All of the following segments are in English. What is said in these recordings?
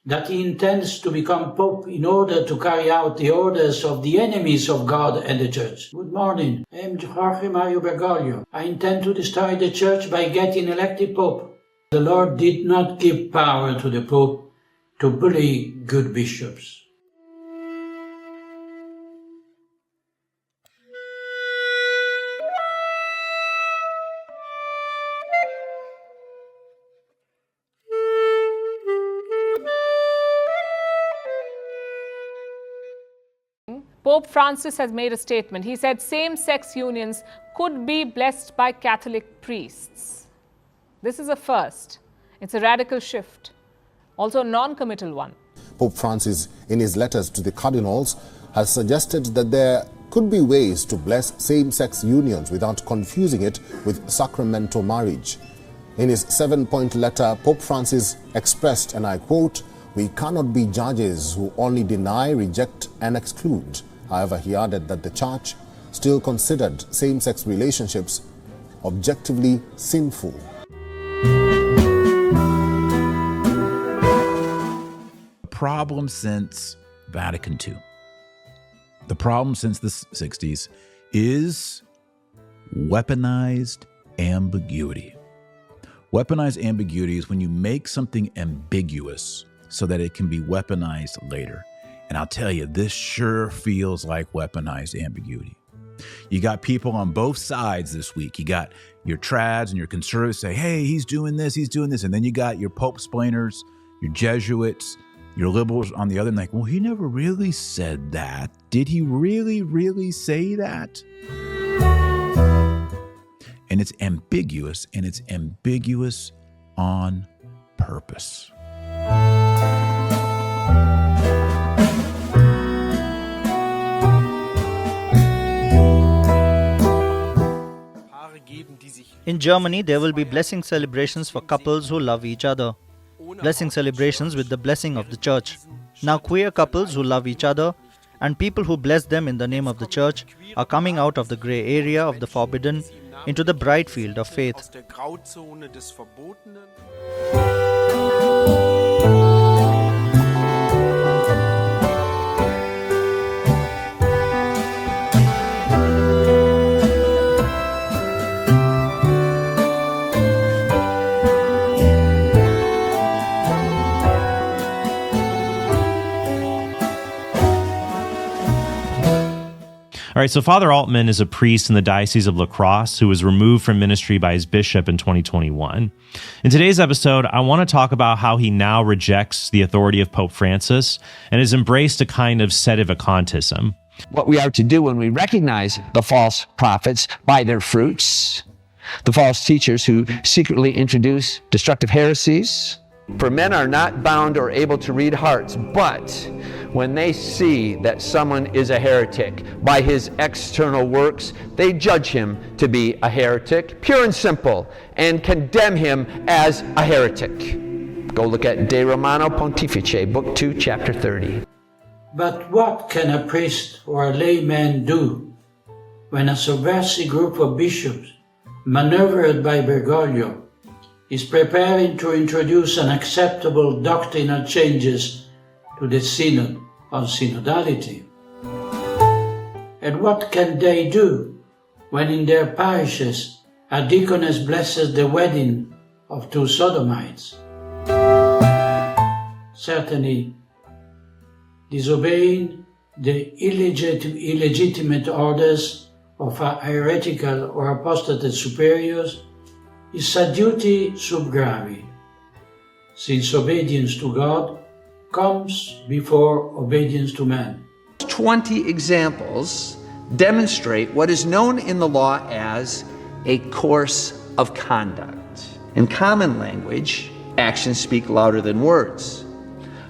that he intends to become Pope in order to carry out the orders of the enemies of God and the Church. Good morning, I'm Jorge Mario Bergoglio. I intend to destroy the Church by getting elected Pope. The Lord did not give power to the Pope to bully good bishops. Pope Francis has made a statement. He said same-sex unions could be blessed by Catholic priests. This is a first. It's a radical shift, also a non-committal one. Pope Francis, in his letters to the cardinals, has suggested that there could be ways to bless same-sex unions without confusing it with sacramental marriage. In his 7-point letter, Pope Francis expressed, and I quote, "We cannot be judges who only deny, reject, and exclude." However, he added that the Church still considered same-sex relationships objectively sinful. Problem since Vatican II. The problem since the 60s is weaponized ambiguity. Weaponized ambiguity is when you make something ambiguous so that it can be weaponized later. And I'll tell you, this sure feels like weaponized ambiguity. You got people on both sides this week. You got your trads and your conservatives say, hey, he's doing this. And then you got your Pope-splainers, your Jesuits, your liberals on the other end, like, well, he never really said that. Did he really say that? And it's ambiguous, and it's ambiguous on purpose. In Germany, there will be blessing celebrations for couples who love each other. Blessing celebrations with the blessing of the Church. Now, queer couples who love each other and people who bless them in the name of the Church are coming out of the grey area of the forbidden into the bright field of faith. All right, so Father Altman is a priest in the Diocese of La Crosse who was removed from ministry by his bishop in 2021. In today's episode, I want to talk about how he now rejects the authority of Pope Francis and has embraced a kind of sedevacantism. What we are to do when we recognize the false prophets by their fruits, the false teachers who secretly introduce destructive heresies. For men are not bound or able to read hearts, but when they see that someone is a heretic by his external works, they judge him to be a heretic, pure and simple, and condemn him as a heretic. Go look at De Romano Pontifice, Book 2, Chapter 30. But what can a priest or a layman do when a subversive group of bishops, maneuvered by Bergoglio, is preparing to introduce unacceptable doctrinal changes to the Synod on synodality? And what can they do when in their parishes a deaconess blesses the wedding of two sodomites? Certainly, disobeying the illegitimate orders of heretical or apostate superiors is a duty sub gravi, since obedience to God comes before obedience to man. 20 examples demonstrate what is known in the law as a course of conduct. In common language, actions speak louder than words.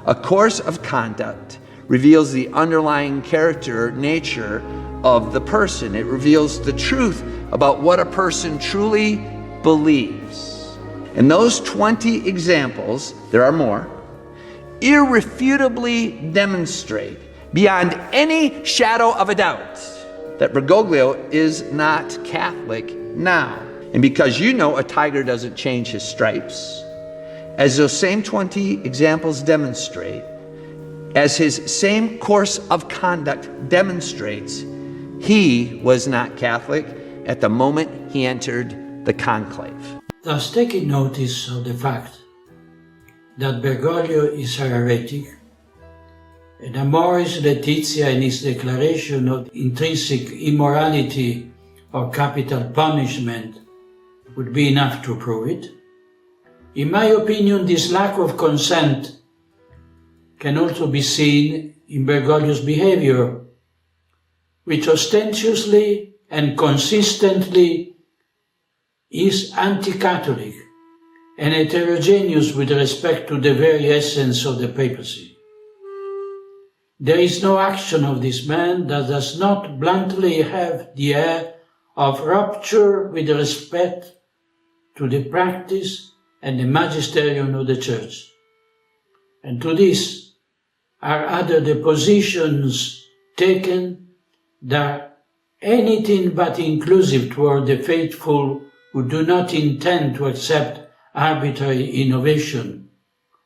A course of conduct reveals the underlying character, nature of the person. It reveals the truth about what a person truly believes. And those 20 examples, there are more, irrefutably demonstrate beyond any shadow of a doubt that Bergoglio is not Catholic now. And because you know a tiger doesn't change his stripes, as those same 20 examples demonstrate, as his same course of conduct demonstrates, he was not Catholic at the moment he entered the conclave. Thus, taking notice of the fact that Bergoglio is a heretic, and Amoris Laetitia in his declaration of intrinsic immorality or capital punishment would be enough to prove it, in my opinion, this lack of consent can also be seen in Bergoglio's behavior, which ostentatiously and consistently is anti-Catholic and heterogeneous with respect to the very essence of the papacy. There is no action of this man that does not bluntly have the air of rupture with respect to the practice and the magisterium of the Church. And to this are added the positions taken that are anything but inclusive toward the faithful who do not intend to accept arbitrary innovation,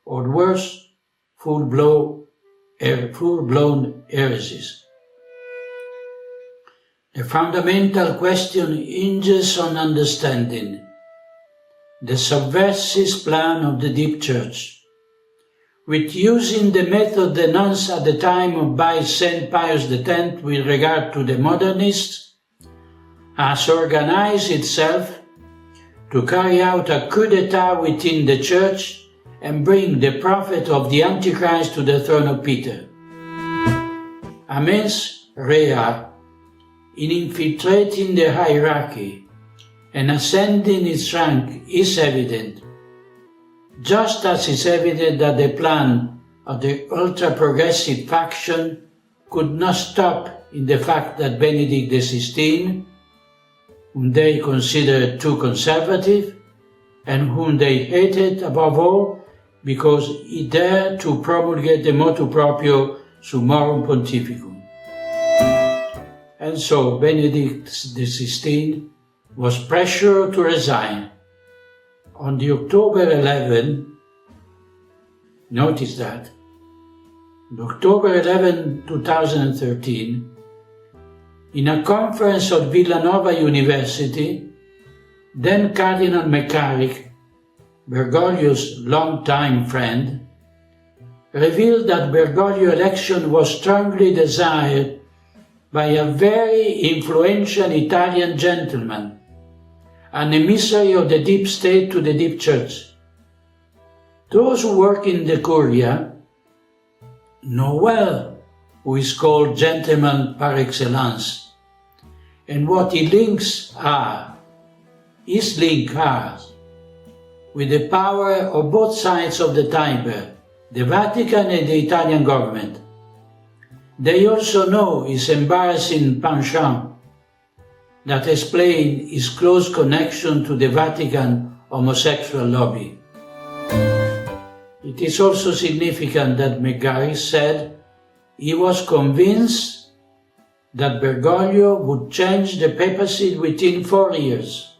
or worse, full-blown heresies. The fundamental question hinges on understanding the subversive plan of the deep church, with using the method denounced at the time by St. Pius X with regard to the modernists, has organized itself to carry out a coup d'etat within the church and bring the prophet of the Antichrist to the throne of Peter. A mens rea in infiltrating the hierarchy and ascending its rank is evident, just as it's evident that the plan of the ultra-progressive faction could not stop in the fact that Benedict XVI, whom they considered too conservative, and whom they hated above all because he dared to promulgate the motu proprio Summorum Pontificum. And so Benedict XVI was pressured to resign. On the October 11, notice that, on October 11, 2013, in a conference at Villanova University, then Cardinal McCarrick, Bergoglio's longtime friend, revealed that Bergoglio's election was strongly desired by a very influential Italian gentleman, an emissary of the deep state to the deep church. Those who work in the Curia know well who is called gentleman par excellence, and what his links are with the power of both sides of the Tiber, the Vatican and the Italian government. They also know his embarrassing penchant that explains his close connection to the Vatican homosexual lobby. It is also significant that McGarry said he was convinced that Bergoglio would change the papacy within 4 years,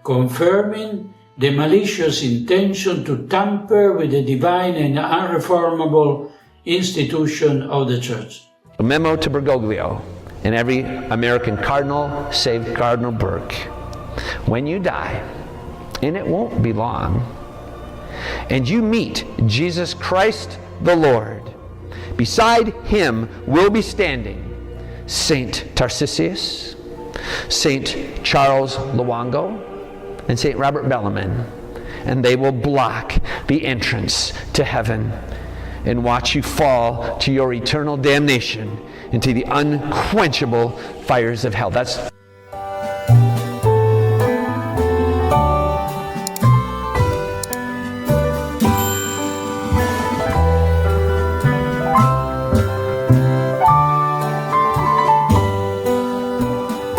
confirming the malicious intention to tamper with the divine and unreformable institution of the Church. A memo to Bergoglio and every American cardinal, save Cardinal Burke. When you die, and it won't be long, and you meet Jesus Christ the Lord, beside him will be standing Saint Tarcisius, Saint Charles Luongo, and Saint Robert Bellarmine, and they will block the entrance to heaven and watch you fall to your eternal damnation into the unquenchable fires of hell. That's